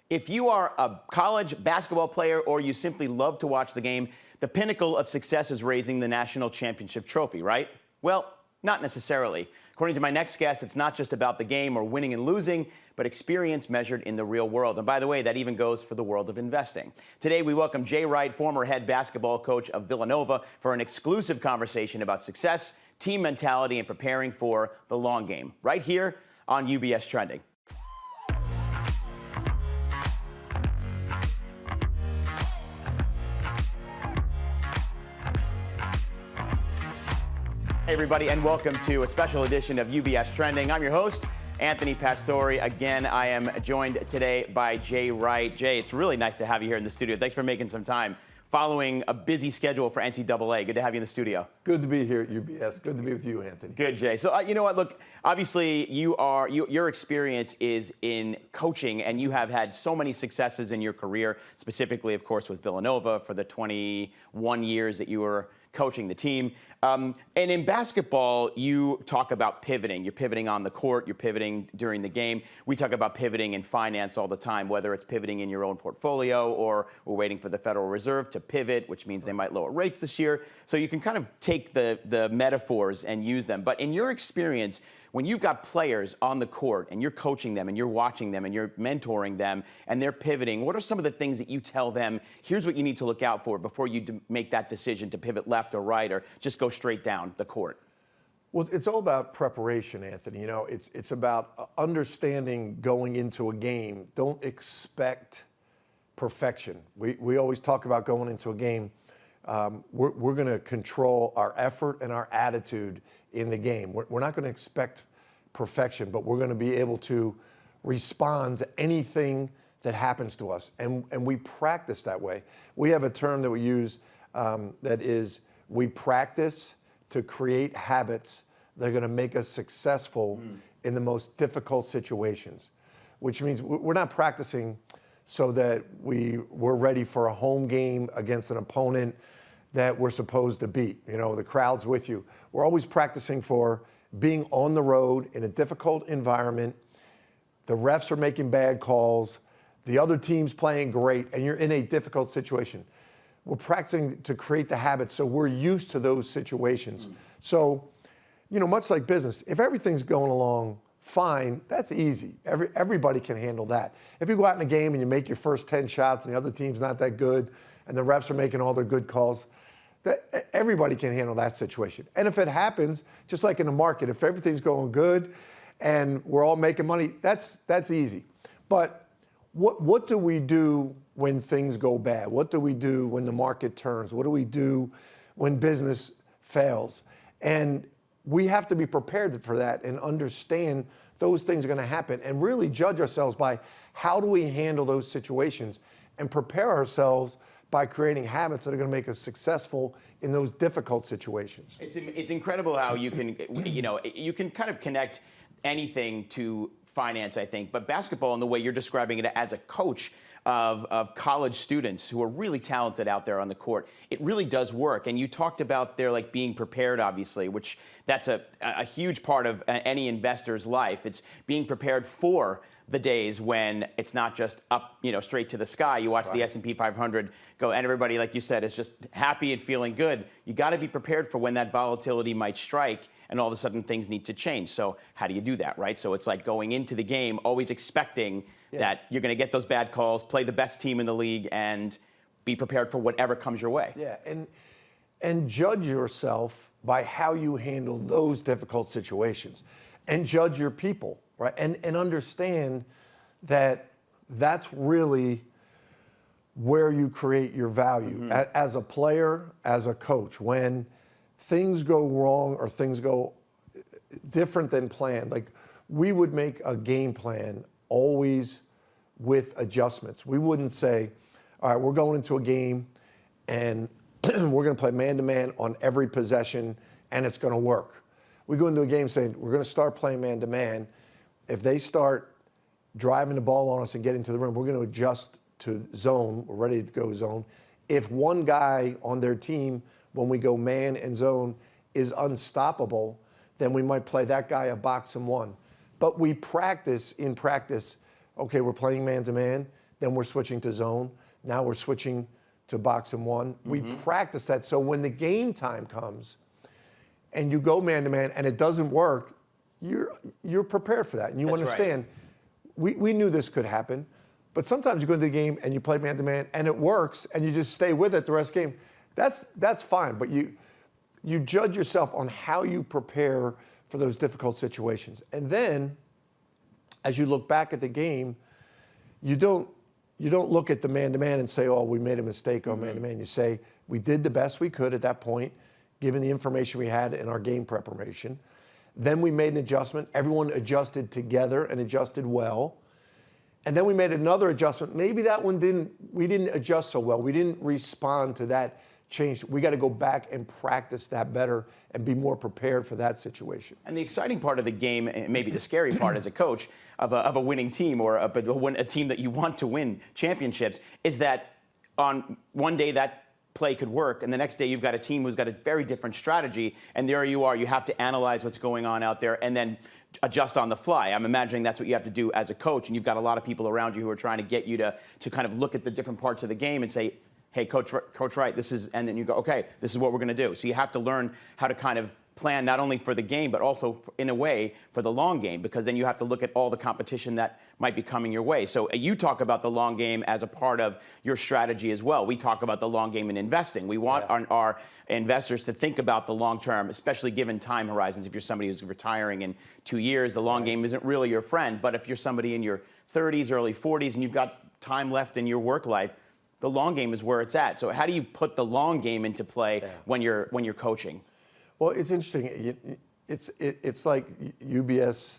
If you are a college basketball player or you simply love to watch the game, the pinnacle of success is raising the national championship trophy, right? Well, not necessarily. According to my next guest, it's not just about the game or winning and losing, but experience measured in the real world. And by the way, that even goes for the world of investing. Today, we welcome Jay Wright, former head basketball coach of Villanova, for an exclusive conversation about success, team mentality, and preparing for the long game, right here on UBS Trending. Hey everybody, and welcome to a special edition of UBS Trending. I'm your host, Anthony Pastore. Again, I am joined today by Jay Wright. Jay, it's really nice to have you here in the studio. Thanks for making some time following a busy schedule for NCAA. Good to have you in the studio. Good to be here at UBS. Good to be with you, Anthony. Good, Jay. So, you know what? Look, obviously, your experience is in coaching, and you have had so many successes in your career, specifically, of course, with Villanova for the 21 years that you were coaching the team. And in basketball, you talk about pivoting. You're pivoting on the court. You're pivoting during the game. We talk about pivoting in finance all the time, whether it's pivoting in your own portfolio or we're waiting for the Federal Reserve to pivot, which means they might lower rates this year. So you can kind of take the metaphors and use them. But in your experience, when you've got players on the court and you're coaching them and you're watching them and you're mentoring them and they're pivoting, what are some of the things that you tell them, here's what you need to look out for before you make that decision to pivot left or right or just go straight down the court? Well, it's all about preparation, Anthony. You know, it's about understanding going into a game. Don't expect perfection. We always talk about going into a game. We're going to control our effort and our attitude in the game. We're not going to expect perfection, but we're going to be able to respond to anything that happens to us. And we practice that way. We have a term that we use that is, we practice to create habits that are going to make us successful in the most difficult situations, which means we're not practicing so that we're ready for a home game against an opponent that we're supposed to beat. You know, the crowd's with you. We're always practicing for being on the road in a difficult environment. The refs are making bad calls. The other team's playing great, and you're in a difficult situation. We're practicing to create the habits so we're used to those situations. So, you know, much like business, if everything's going along fine, that's easy. Everybody can handle that. If you go out in a game and you make your first 10 shots and the other team's not that good and the refs are making all their good calls, everybody can handle that situation. And if it happens, just like in the market, if everything's going good and we're all making money, that's easy. But what do we do when things go bad? What do we do when the market turns? What do we do when business fails? And we have to be prepared for that and understand those things are going to happen and really judge ourselves by how do we handle those situations and prepare ourselves by creating habits that are going to make us successful in those difficult situations. It's incredible how you can, you can kind of connect anything to finance, I think, but basketball, in the way you're describing it as a coach of college students who are really talented out there on the court, it really does work. And you talked about their being prepared, obviously, which that's a huge part of any investor's life. It's being prepared for the days when it's not just up, straight to the sky. You watch the S&P 500 go, and everybody, like you said, is just happy and feeling good. You got to be prepared for when that volatility might strike, and all of a sudden things need to change. So how do you do that, right? So it's like going into the game, always expecting that you're going to get those bad calls, play the best team in the league, and be prepared for whatever comes your way. Yeah, and judge yourself by how you handle those difficult situations, and judge your people, right? And understand that that's really where you create your value as a player, as a coach. When things go wrong or things go different than planned, like we would make a game plan always with adjustments. We wouldn't say, all right, we're going into a game and we're going to play man-to-man on every possession and it's going to work. We go into a game saying, we're going to start playing man-to-man. If they start driving the ball on us and getting to the rim, we're going to adjust to zone. We're ready to go zone. If one guy on their team, when we go man and zone, is unstoppable, then we might play that guy a box and one. But we practice in practice, okay, we're playing man-to-man. then we're switching to zone. Now we're switching to box and one. We practice that so when the game time comes and you go man-to-man and it doesn't work, you're prepared for that. And you That's understand, we knew this could happen, but sometimes you go into the game and you play man-to-man and it works and you just stay with it the rest of the game. That's fine, but you judge yourself on how you prepare for those difficult situations. And then, as you look back at the game, you don't look at the man-to-man and say, oh, we made a mistake on man-to-man. You say, we did the best we could at that point, given the information we had in our game preparation. Then we made an adjustment. Everyone adjusted together and adjusted well. And then we made another adjustment. Maybe that one we didn't adjust so well. We didn't respond to that change. We got to go back and practice that better and be more prepared for that situation. And the exciting part of the game, and maybe the scary part as a coach of a winning team or a team that you want to win championships, is that on one day that play could work, and the next day you've got a team who's got a very different strategy, and there you are. You have to analyze what's going on out there and then adjust on the fly. I'm imagining that's what you have to do as a coach, and you've got a lot of people around you who are trying to get you to kind of look at the different parts of the game and say, hey, Coach Wright, this is, and then you go, okay, this is what we're going to do. So you have to learn how to kind of plan not only for the game, but also in a way for the long game, because then you have to look at all the competition that might be coming your way. So you talk about the long game as a part of your strategy as well. We talk about the long game in investing. We want our investors to think about the long term, especially given time horizons. If you're somebody who's retiring in 2 years, the long game isn't really your friend. But if you're somebody in your 30s, early 40s, and you've got time left in your work life, the long game is where it's at. So how do you put the long game into play when you're coaching? Well, it's interesting. It's like UBS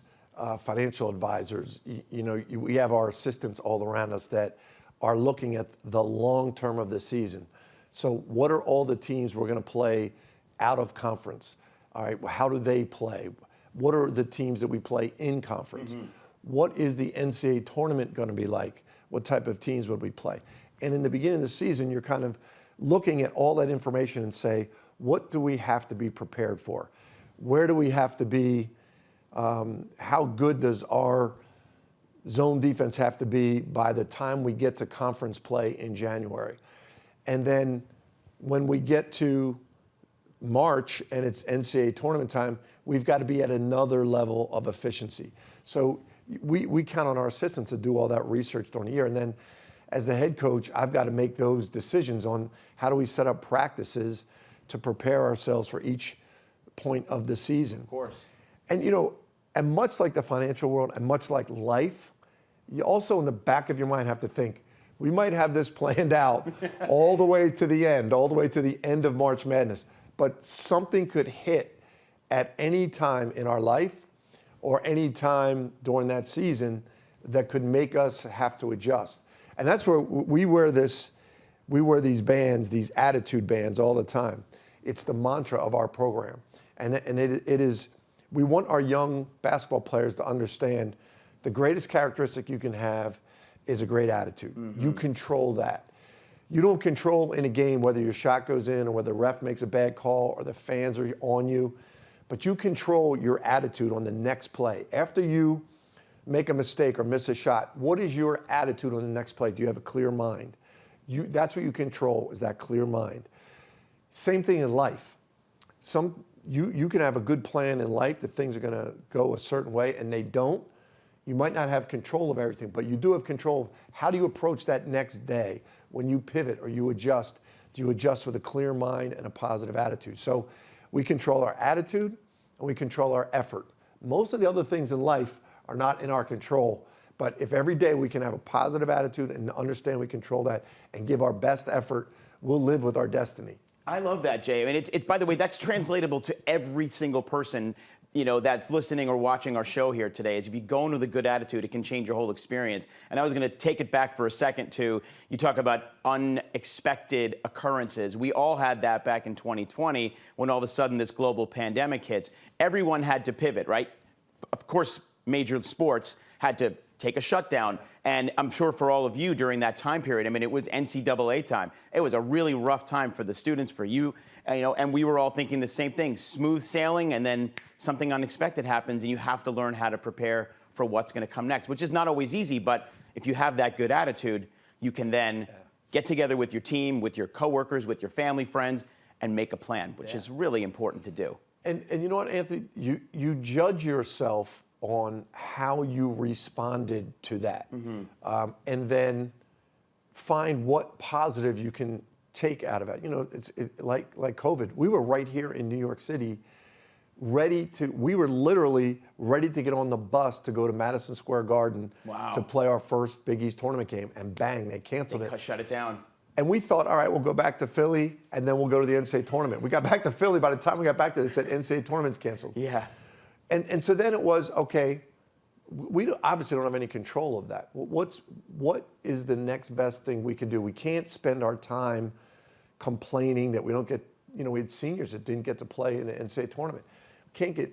financial advisors. We have our assistants all around us that are looking at the long term of the season. So what are all the teams we're going to play out of conference? All right, how do they play? What are the teams that we play in conference? What is the NCAA tournament going to be like? What type of teams would we play? And in the beginning of the season, you're kind of looking at all that information and say, what do we have to be prepared for? Where do we have to be? How good does our zone defense have to be by the time we get to conference play in January? And then when we get to March and it's NCAA tournament time, we've got to be at another level of efficiency. So we count on our assistants to do all that research during the year. And then as the head coach, I've got to make those decisions on how do we set up practices to prepare ourselves for each point of the season. Of course. And and much like the financial world and much like life, you also in the back of your mind have to think, we might have this planned out all the way to the end of March Madness, but something could hit at any time in our life or any time during that season that could make us have to adjust. And that's where we wear these bands, these attitude bands all the time. It's the mantra of our program. And it is, we want our young basketball players to understand the greatest characteristic you can have is a great attitude. You control that. You don't control in a game whether your shot goes in or whether the ref makes a bad call or the fans are on you, but you control your attitude on the next play. After you make a mistake or miss a shot, what is your attitude on the next play? Do you have a clear mind? That's what you control, is that clear mind. Same thing in life. You can have a good plan in life that things are going to go a certain way and they don't. You might not have control of everything, but you do have control of how do you approach that next day when you pivot or you adjust. Do you adjust with a clear mind and a positive attitude? So we control our attitude and we control our effort. Most of the other things in life are not in our control. But if every day we can have a positive attitude and understand we control that and give our best effort, we'll live with our destiny. I love that, Jay. I mean, it's by the way, that's translatable to every single person, that's listening or watching our show here today. Is if you go in with a good attitude, it can change your whole experience. And I was going to take it back for a second to, you talk about unexpected occurrences. We all had that back in 2020 when all of a sudden this global pandemic hits. Everyone had to pivot, right? Of course, major sports had to take a shutdown. And I'm sure for all of you during that time period, I mean, it was NCAA time. It was a really rough time for the students, for you, and we were all thinking the same thing, smooth sailing, and then something unexpected happens, and you have to learn how to prepare for what's going to come next, which is not always easy, but if you have that good attitude, you can then get together with your team, with your coworkers, with your family, friends, and make a plan, which is really important to do. And you know what, Anthony? You judge yourself on how you responded to that, and then find what positive you can take out of it. You know, it's like COVID. We were right here in New York City, we were literally ready to get on the bus to go to Madison Square Garden to play our first Big East tournament game, and bang, they canceled it. Shut it down. And we thought, all right, we'll go back to Philly, and then we'll go to the NCAA tournament. We got back to Philly. By the time we got back there, they said NCAA tournament's canceled. Yeah. And so then it was, okay, we obviously don't have any control of that. What is the next best thing we can do? We can't spend our time complaining that we don't get, you know, we had seniors that didn't get to play in the NCAA tournament. We can't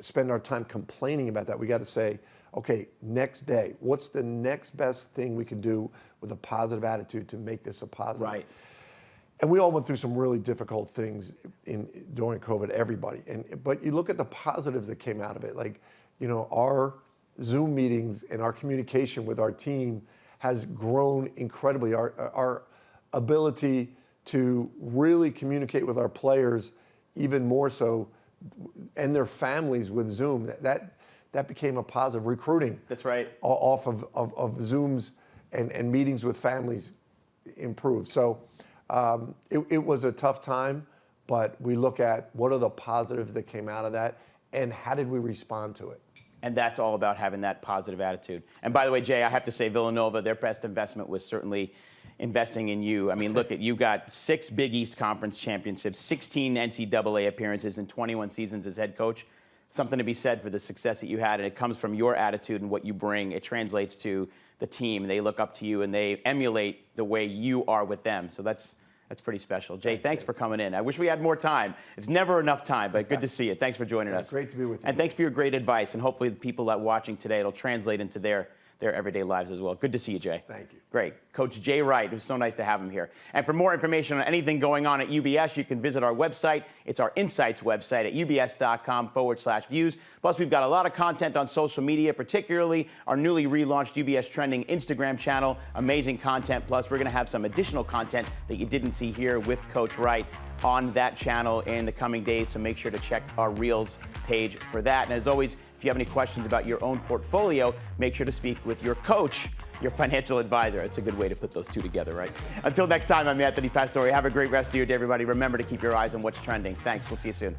spend our time complaining about that. We got to say, okay, next day, what's the next best thing we can do with a positive attitude to make this a positive? Right. And we all went through some really difficult things during COVID, everybody. But you look at the positives that came out of it, like, you know, our Zoom meetings and our communication with our team has grown incredibly. Our ability to really communicate with our players even more so, and their families with Zoom, that became a positive. Recruiting. That's right. Off of Zooms and meetings with families improved. So it was a tough time, but we look at what are the positives that came out of that, and how did we respond to it? And that's all about having that positive attitude. And by the way, Jay, I have to say Villanova, their best investment was certainly investing in you. I mean, look at you got 6 Big East Conference championships, 16 NCAA appearances, and 21 seasons as head coach. Something to be said for the success that you had, and it comes from your attitude and what you bring. It translates to the team. They look up to you, and they emulate the way you are with them. So that's pretty special. Jay, thanks for coming in. I wish we had more time. It's never enough time, but good to see you. Thanks for joining us. Great to be with you. And thanks for your great advice, and hopefully the people that are watching today, it'll translate into their everyday lives as well. Good to see you, Jay. Thank you. Great. Coach Jay Wright, it was so nice to have him here. And for more information on anything going on at UBS, you can visit our website. It's our Insights website at ubs.com/views. Plus, we've got a lot of content on social media, particularly our newly relaunched UBS Trending Instagram channel. Amazing content. Plus, we're going to have some additional content that you didn't see here with Coach Wright on that channel in the coming days, so make sure to check our Reels page for that. And as always, if you have any questions about your own portfolio, make sure to speak with your coach, your financial advisor. It's a good way to put those two together, right? Until next time, I'm Anthony Pastore. Have a great rest of your day, everybody. Remember to keep your eyes on what's trending. Thanks. We'll see you soon.